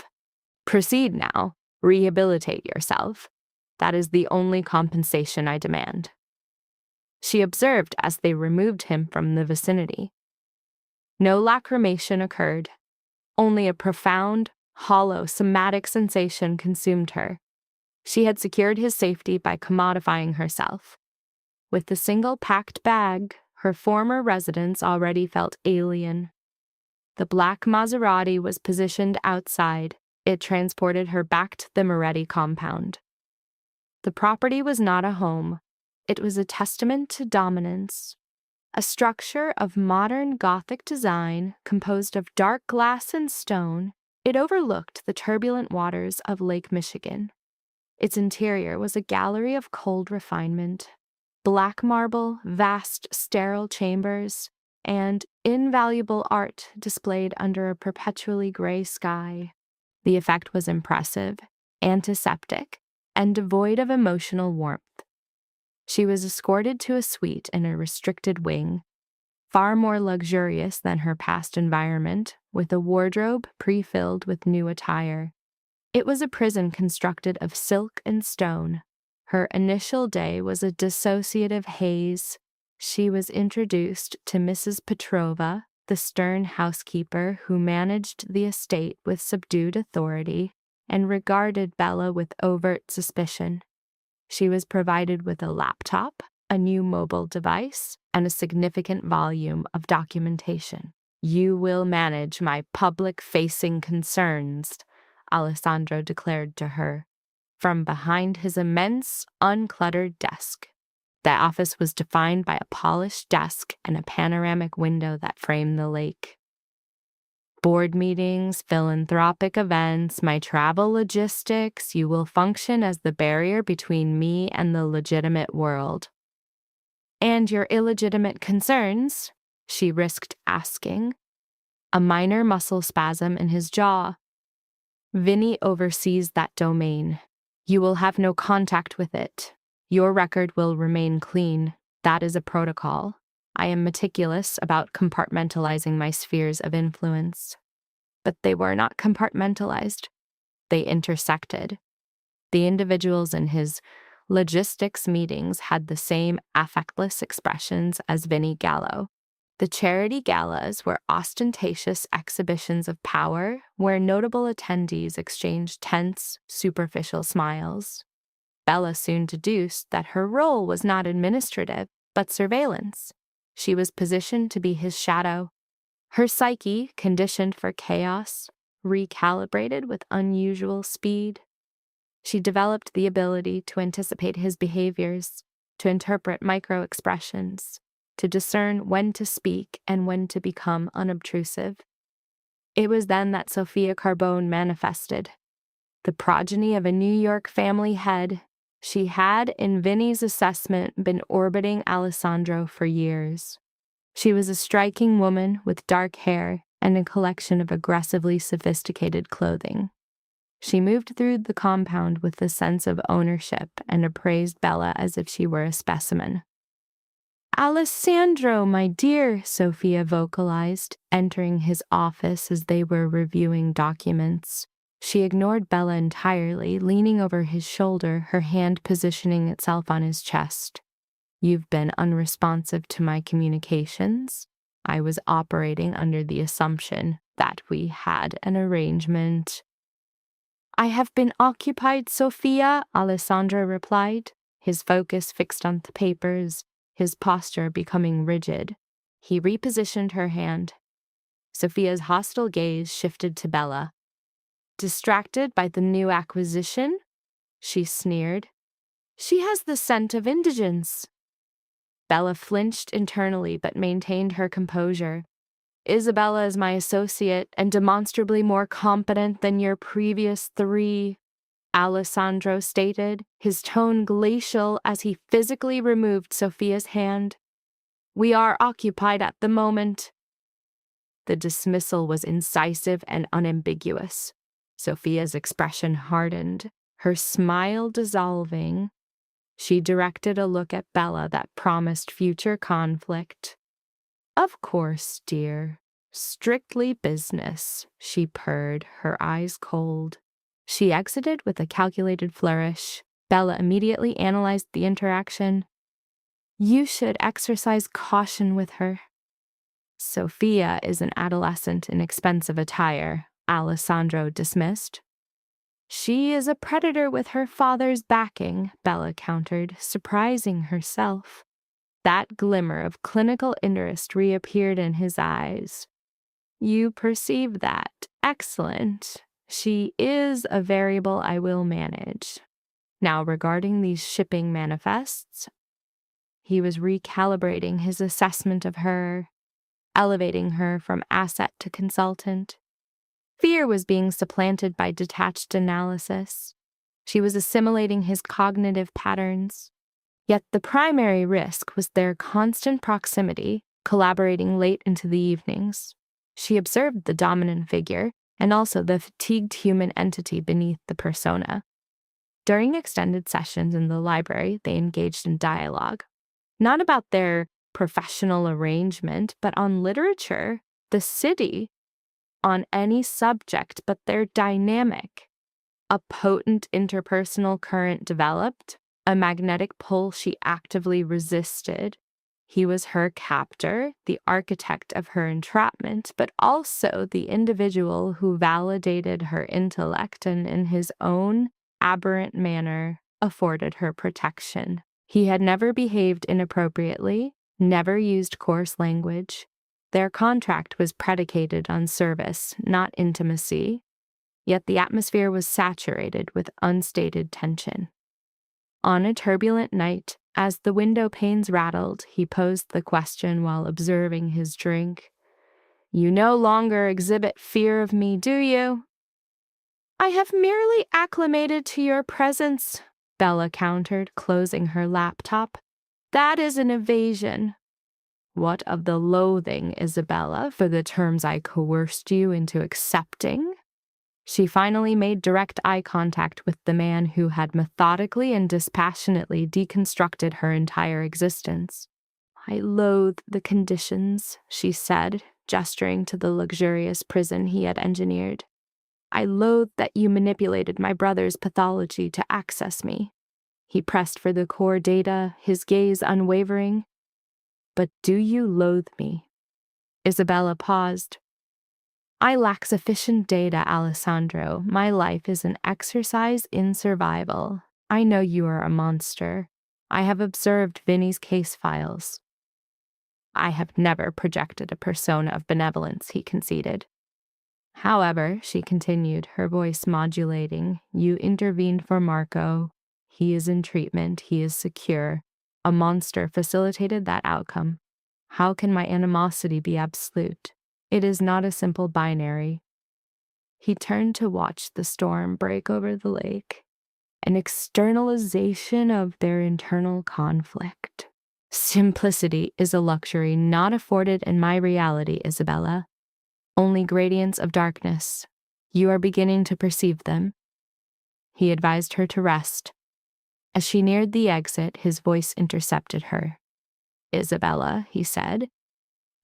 Speaker 2: Proceed now. Rehabilitate yourself. That is the only compensation I demand." She observed as they removed him from the vicinity. No lacrimation occurred. Only a profound, hollow, somatic sensation consumed her. She had secured his safety by commodifying herself. With the single packed bag, her former residence already felt alien. The black Maserati was positioned outside. It transported her back to the Moretti compound. The property was not a home. It was a testament to dominance. A structure of modern Gothic design composed of dark glass and stone, it overlooked the turbulent waters of Lake Michigan. Its interior was a gallery of cold refinement. Black marble, vast sterile chambers, and invaluable art displayed under a perpetually gray sky. The effect was impressive, antiseptic, and devoid of emotional warmth. She was escorted to a suite in a restricted wing, far more luxurious than her past environment, with a wardrobe pre-filled with new attire. It was a prison constructed of silk and stone. Her initial day was a dissociative haze. She was introduced to Mrs. Petrova, the stern housekeeper who managed the estate with subdued authority and regarded Bella with overt suspicion. She was provided with a laptop, a new mobile device, and a significant volume of documentation. "You will manage my public-facing concerns," Alessandro declared to her, from behind his immense, uncluttered desk. The office was defined by a polished desk and a panoramic window that framed the lake. "Board meetings, philanthropic events, my travel logistics, you will function as the barrier between me and the legitimate world." "And your illegitimate concerns?" she risked asking. A minor muscle spasm in his jaw. "Vinny oversees that domain. You will have no contact with it. Your record will remain clean. That is a protocol. I am meticulous about compartmentalizing my spheres of influence." But they were not compartmentalized. They intersected. The individuals in his logistics meetings had the same affectless expressions as Vinnie Gallo. The charity galas were ostentatious exhibitions of power where notable attendees exchanged tense, superficial smiles. Bella soon deduced that her role was not administrative, but surveillance. She was positioned to be his shadow. Her psyche, conditioned for chaos, recalibrated with unusual speed. She developed the ability to anticipate his behaviors, to interpret micro-expressions, to discern when to speak and when to become unobtrusive. It was then that Sophia Carbone manifested. The progeny of a New York family head, she had, in Vinny's assessment, been orbiting Alessandro for years. She was a striking woman with dark hair and a collection of aggressively sophisticated clothing. She moved through the compound with a sense of ownership and appraised Bella as if she were a specimen. "Alessandro, my dear," Sophia vocalized, entering his office as they were reviewing documents. She ignored Bella entirely, leaning over his shoulder, her hand positioning itself on his chest. "You've been unresponsive to my communications. I was operating under the assumption that we had an arrangement." "I have been occupied, Sophia," Alessandro replied, his focus fixed on the papers, his posture becoming rigid. He repositioned her hand. Sophia's hostile gaze shifted to Bella. "Distracted by the new acquisition?" she sneered. "She has the scent of indigence." Bella flinched internally but maintained her composure. "Isabella is my associate and demonstrably more competent than your previous three," Alessandro stated, his tone glacial as he physically removed Sophia's hand. "We are occupied at the moment." The dismissal was incisive and unambiguous. Sophia's expression hardened, her smile dissolving. She directed a look at Bella that promised future conflict. "Of course, dear. Strictly business," she purred, her eyes cold. She exited with a calculated flourish. Bella immediately analyzed the interaction. "You should exercise caution with her." "Sophia is an adolescent in expensive attire," Alessandro dismissed. "She is a predator with her father's backing," Bella countered, surprising herself. That glimmer of clinical interest reappeared in his eyes. "You perceive that. Excellent. She is a variable I will manage. Now, regarding these shipping manifests," he was recalibrating his assessment of her, elevating her from asset to consultant. Fear was being supplanted by detached analysis. She was assimilating his cognitive patterns. Yet the primary risk was their constant proximity, collaborating late into the evenings. She observed the dominant figure and also the fatigued human entity beneath the persona. During extended sessions in the library, they engaged in dialogue, not about their professional arrangement, but on literature, the city, on any subject but their dynamic. A potent interpersonal current developed, a magnetic pull she actively resisted. He was her captor, the architect of her entrapment, but also the individual who validated her intellect and, in his own aberrant manner, afforded her protection. He had never behaved inappropriately, never used coarse language. Their contract was predicated on service, not intimacy. Yet the atmosphere was saturated with unstated tension. On a turbulent night, as the window panes rattled, he posed the question while observing his drink. "You no longer exhibit fear of me, do you?" "I have merely acclimated to your presence," Bella countered, closing her laptop. "That is an evasion." "What of the loathing, Isabella, for the terms I coerced you into accepting?" She finally made direct eye contact with the man who had methodically and dispassionately deconstructed her entire existence. "I loathe the conditions," she said, gesturing to the luxurious prison he had engineered. "I loathe that you manipulated my brother's pathology to access me." He pressed for the core data, his gaze unwavering. "But do you loathe me?" Isabella paused. "I lack sufficient data, Alessandro. My life is an exercise in survival. I know you are a monster. I have observed Vinny's case files." "I have never projected a persona of benevolence," he conceded. "However," she continued, her voice modulating, "you intervened for Marco. He is in treatment. He is secure. A monster facilitated that outcome. How can my animosity be absolute? It is not a simple binary." He turned to watch the storm break over the lake, an externalization of their internal conflict. "Simplicity is a luxury not afforded in my reality, Isabella. Only gradients of darkness. You are beginning to perceive them. He advised her to rest. As she neared the exit, his voice intercepted her. "Isabella," he said,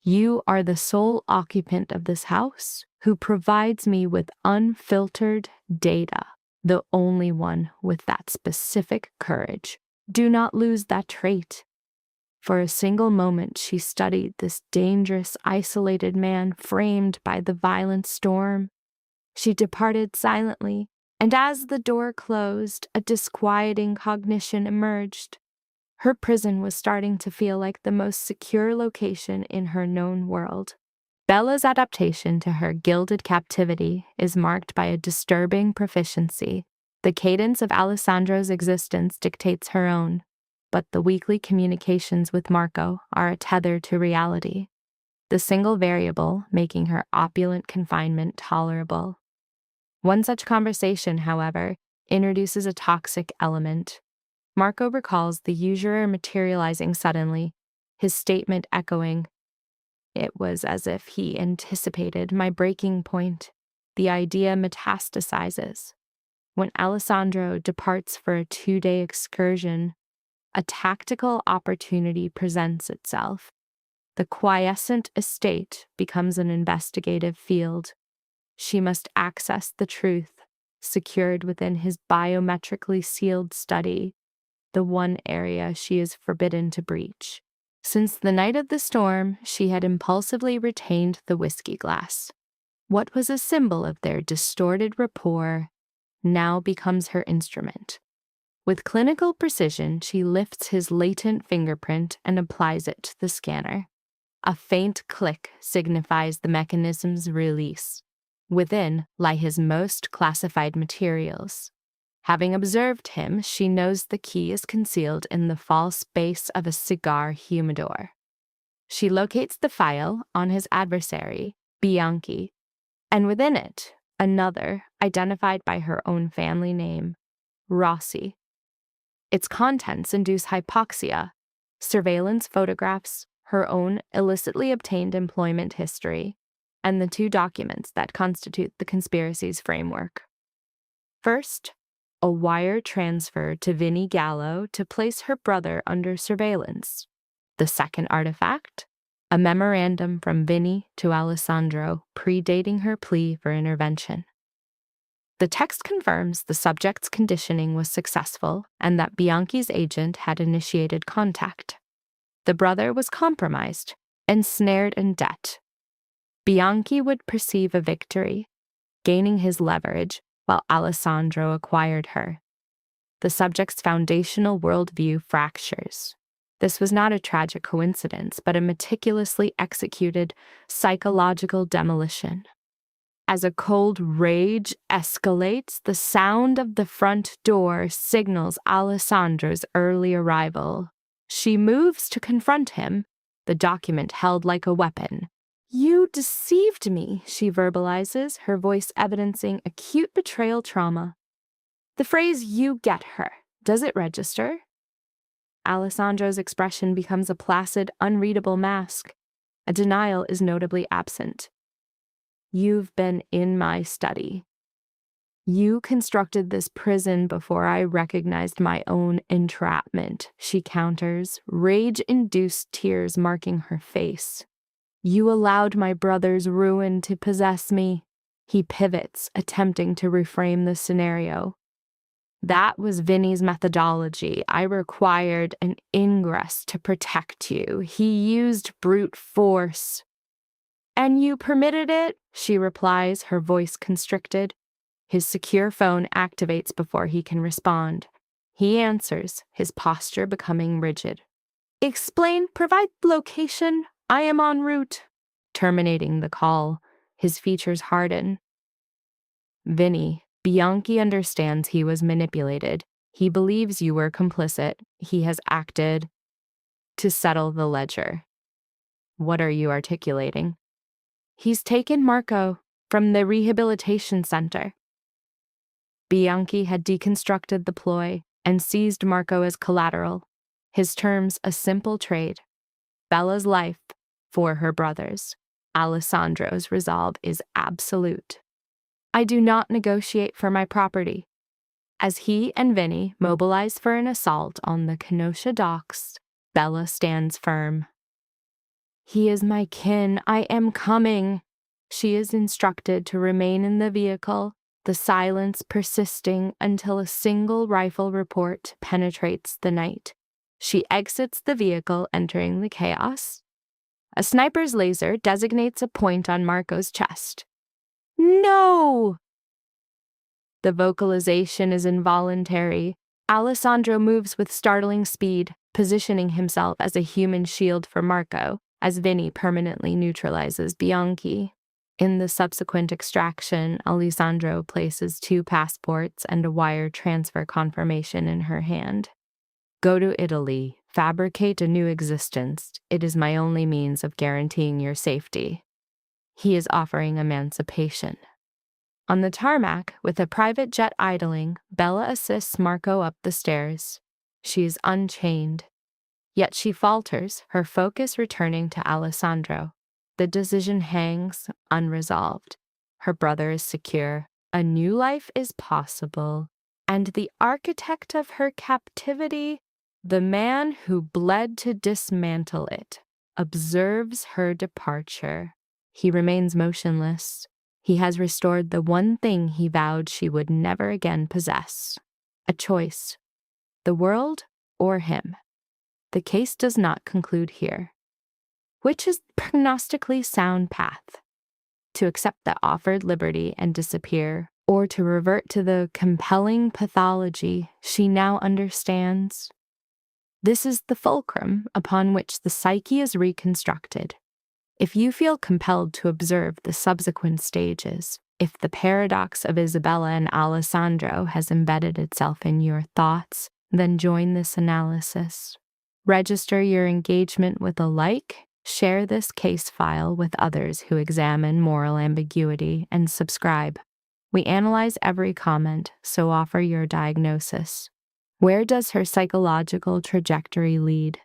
Speaker 2: "you are the sole occupant of this house who provides me with unfiltered data, the only one with that specific courage. Do not lose that trait." For a single moment, she studied this dangerous, isolated man framed by the violent storm. She departed silently, and as the door closed, a disquieting cognition emerged. Her prison was starting to feel like the most secure location in her known world. Bella's adaptation to her gilded captivity is marked by a disturbing proficiency. The cadence of Alessandro's existence dictates her own, but the weekly communications with Marco are a tether to reality, the single variable making her opulent confinement tolerable. One such conversation, however, introduces a toxic element. Marco recalls the usurer materializing suddenly, his statement echoing, "It was as if he anticipated my breaking point." The idea metastasizes. When Alessandro departs for a 2-day excursion, a tactical opportunity presents itself. The quiescent estate becomes an investigative field. She must access the truth, secured within his biometrically sealed study, the one area she is forbidden to breach. Since the night of the storm, she had impulsively retained the whiskey glass. What was a symbol of their distorted rapport now becomes her instrument. With clinical precision, she lifts his latent fingerprint and applies it to the scanner. A faint click signifies the mechanism's release. Within lie his most classified materials. Having observed him, she knows the key is concealed in the false base of a cigar humidor. She locates the file on his adversary, Bianchi, and within it, another identified by her own family name, Rossi. Its contents induce hypoxia, surveillance photographs, her own illicitly obtained employment history, and the 2 documents that constitute the conspiracy's framework. First, a wire transfer to Vinnie Gallo to place her brother under surveillance. The second artifact, a memorandum from Vinnie to Alessandro predating her plea for intervention. The text confirms the subject's conditioning was successful and that Bianchi's agent had initiated contact. The brother was compromised, ensnared in debt. Bianchi would perceive a victory, gaining his leverage while Alessandro acquired her. The subject's foundational worldview fractures. This was not a tragic coincidence, but a meticulously executed psychological demolition. As a cold rage escalates, the sound of the front door signals Alessandro's early arrival. She moves to confront him, the document held like a weapon. "You deceived me," she verbalizes, her voice evidencing acute betrayal trauma. The phrase, "you get her," does it register? Alessandro's expression becomes a placid, unreadable mask. A denial is notably absent. "You've been in my study. You constructed this prison before I recognized my own entrapment," she counters, rage-induced tears marking her face. "You allowed my brother's ruin to possess me." He pivots, attempting to reframe the scenario. "That was Vinnie's methodology. I required an ingress to protect you. He used brute force." "And you permitted it?" she replies, her voice constricted. His secure phone activates before he can respond. He answers, his posture becoming rigid. "Explain, provide location. I am en route." Terminating the call, his features harden. "Vinnie, Bianchi understands he was manipulated. He believes you were complicit. He has acted to settle the ledger." "What are you articulating?" "He's taken Marco from the rehabilitation center." Bianchi had deconstructed the ploy and seized Marco as collateral. His terms a simple trade. Bella's life for her brother's. Alessandro's resolve is absolute. "I do not negotiate for my property." As he and Vinny mobilize for an assault on the Kenosha docks, Bella stands firm. "He is my kin. I am coming." She is instructed to remain in the vehicle, the silence persisting until a single rifle report penetrates the night. She exits the vehicle, entering the chaos. A sniper's laser designates a point on Marco's chest. "No!" The vocalization is involuntary. Alessandro moves with startling speed, positioning himself as a human shield for Marco, as Vinny permanently neutralizes Bianchi. In the subsequent extraction, Alessandro places 2 passports and a wire transfer confirmation in her hand. "Go to Italy. Fabricate a new existence. It is my only means of guaranteeing your safety." He is offering emancipation. On the tarmac, with a private jet idling, Bella assists Marco up the stairs. She is unchained. Yet she falters, her focus returning to Alessandro. The decision hangs unresolved. Her brother is secure. A new life is possible. And the architect of her captivity, the man who bled to dismantle it, observes her departure. He remains motionless. He has restored the one thing he vowed she would never again possess. A choice. The world or him. The case does not conclude here. Which is the prognostically sound path? To accept the offered liberty and disappear, or to revert to the compelling pathology she now understands? This is the fulcrum upon which the psyche is reconstructed. If you feel compelled to observe the subsequent stages, if the paradox of Isabella and Alessandro has embedded itself in your thoughts, then join this analysis. Register your engagement with a like, share this case file with others who examine moral ambiguity, and subscribe. We analyze every comment, so offer your diagnosis. Where does her psychological trajectory lead?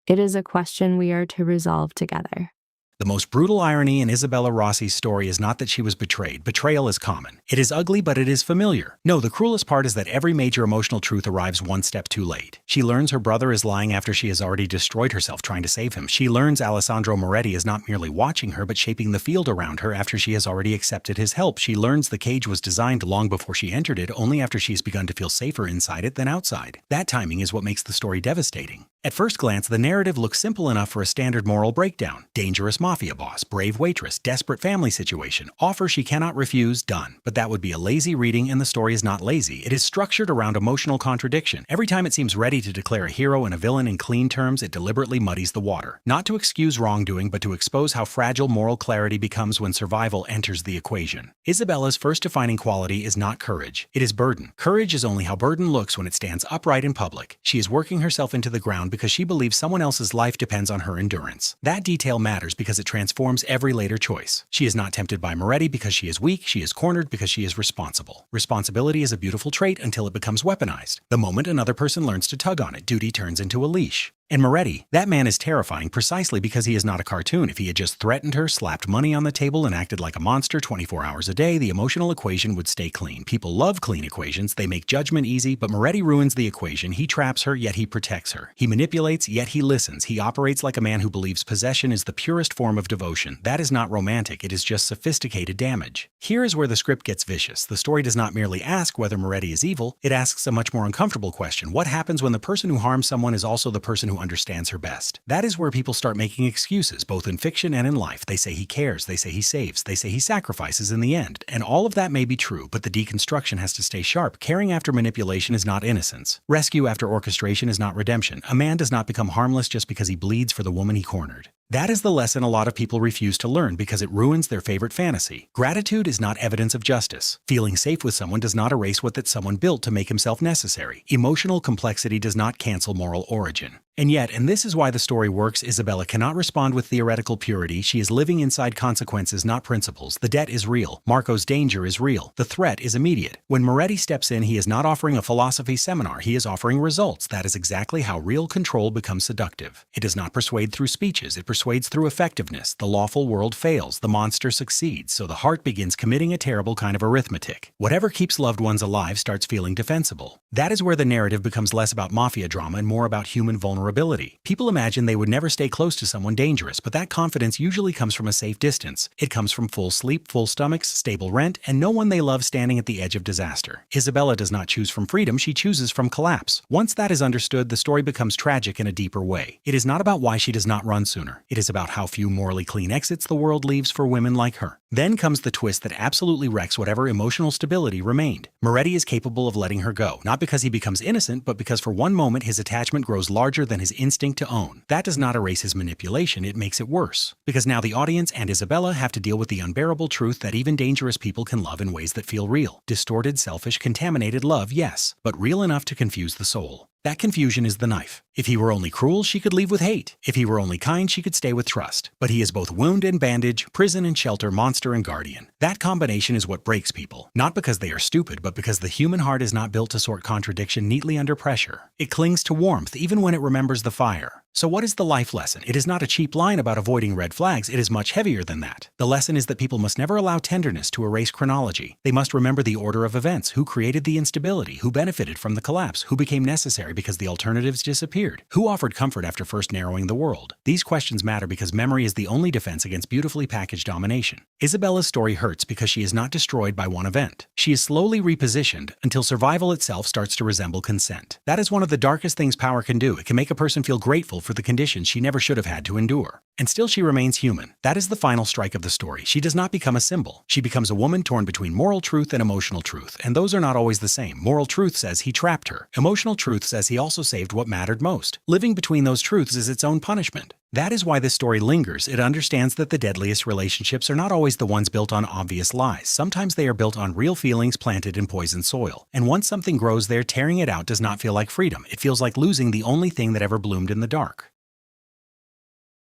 Speaker 2: It is a question we are to resolve together.
Speaker 1: The most brutal irony in Isabella Rossi's story is not that she was betrayed. Betrayal is common. It is ugly, but it is familiar. No, the cruelest part is that every major emotional truth arrives one step too late. She learns her brother is lying after she has already destroyed herself trying to save him. She learns Alessandro Moretti is not merely watching her, but shaping the field around her after she has already accepted his help. She learns the cage was designed long before she entered it, only after she's begun to feel safer inside it than outside. That timing is what makes the story devastating. At first glance, the narrative looks simple enough for a standard moral breakdown. Dangerous mafia boss, brave waitress, desperate family situation, offer she cannot refuse, done. But that would be a lazy reading, and the story is not lazy. It is structured around emotional contradiction. Every time it seems ready to declare a hero and a villain in clean terms, it deliberately muddies the water. Not to excuse wrongdoing, but to expose how fragile moral clarity becomes when survival enters the equation. Isabella's first defining quality is not courage. It is burden. Courage is only how burden looks when it stands upright in public. She is working herself into the ground because she believes someone else's life depends on her endurance. That detail matters because it transforms every later choice. She is not tempted by Moretti because she is weak, she is cornered because she is responsible. Responsibility is a beautiful trait until it becomes weaponized. The moment another person learns to tug on it, duty turns into a leash. And Moretti, that man is terrifying precisely because he is not a cartoon. If he had just threatened her, slapped money on the table, and acted like a monster 24 hours a day, the emotional equation would stay clean. People love clean equations. They make judgment easy, but Moretti ruins the equation. He traps her, yet he protects her. He manipulates, yet he listens. He operates like a man who believes possession is the purest form of devotion. That is not romantic. It is just sophisticated damage. Here is where the script gets vicious. The story does not merely ask whether Moretti is evil. It asks a much more uncomfortable question. What happens when the person who harms someone is also the person who understands her best? That is where people start making excuses, both in fiction and in life. They say he cares, they say he saves, they say he sacrifices in the end. And all of that may be true, but the deconstruction has to stay sharp. Caring after manipulation is not innocence. Rescue after orchestration is not redemption. A man does not become harmless just because he bleeds for the woman he cornered. That is the lesson a lot of people refuse to learn because it ruins their favorite fantasy. Gratitude is not evidence of justice. Feeling safe with someone does not erase what that someone built to make himself necessary. Emotional complexity does not cancel moral origin. And yet, and this is why the story works, Isabella cannot respond with theoretical purity. She is living inside consequences, not principles. The debt is real. Marco's danger is real. The threat is immediate. When Moretti steps in, he is not offering a philosophy seminar. He is offering results. That is exactly how real control becomes seductive. It does not persuade through speeches. It persuades persuades through effectiveness, the lawful world fails, the monster succeeds, so the heart begins committing a terrible kind of arithmetic. Whatever keeps loved ones alive starts feeling defensible. That is where the narrative becomes less about mafia drama and more about human vulnerability. People imagine they would never stay close to someone dangerous, but that confidence usually comes from a safe distance. It comes from full sleep, full stomachs, stable rent, and no one they love standing at the edge of disaster. Isabella does not choose from freedom, she chooses from collapse. Once that is understood, the story becomes tragic in a deeper way. It is not about why she does not run sooner. It is about how few morally clean exits the world leaves for women like her. Then comes the twist that absolutely wrecks whatever emotional stability remained. Moretti is capable of letting her go, not because he becomes innocent, but because for one moment his attachment grows larger than his instinct to own. That does not erase his manipulation, it makes it worse. Because now the audience and Isabella have to deal with the unbearable truth that even dangerous people can love in ways that feel real. Distorted, selfish, contaminated love, yes, but real enough to confuse the soul. That confusion is the knife. If he were only cruel, she could leave with hate. If he were only kind, she could stay with trust. But he is both wound and bandage, prison and shelter, monster and guardian. That combination is what breaks people. Not because they are stupid, but because the human heart is not built to sort contradiction neatly under pressure. It clings to warmth even when it remembers the fire. So what is the life lesson? It is not a cheap line about avoiding red flags, it is much heavier than that. The lesson is that people must never allow tenderness to erase chronology. They must remember the order of events, who created the instability, who benefited from the collapse, who became necessary because the alternatives disappeared, who offered comfort after first narrowing the world. These questions matter because memory is the only defense against beautifully packaged domination. Isabella's story hurts because she is not destroyed by one event. She is slowly repositioned until survival itself starts to resemble consent. That is one of the darkest things power can do. It can make a person feel grateful for the conditions she never should have had to endure. And still she remains human. That is the final strike of the story. She does not become a symbol. She becomes a woman torn between moral truth and emotional truth, and those are not always the same. Moral truth says he trapped her. Emotional truth says he also saved what mattered most. Living between those truths is its own punishment. That is why this story lingers. It understands that the deadliest relationships are not always the ones built on obvious lies. Sometimes they are built on real feelings planted in poisoned soil. And once something grows there, tearing it out does not feel like freedom. It feels like losing the only thing that ever bloomed in the dark.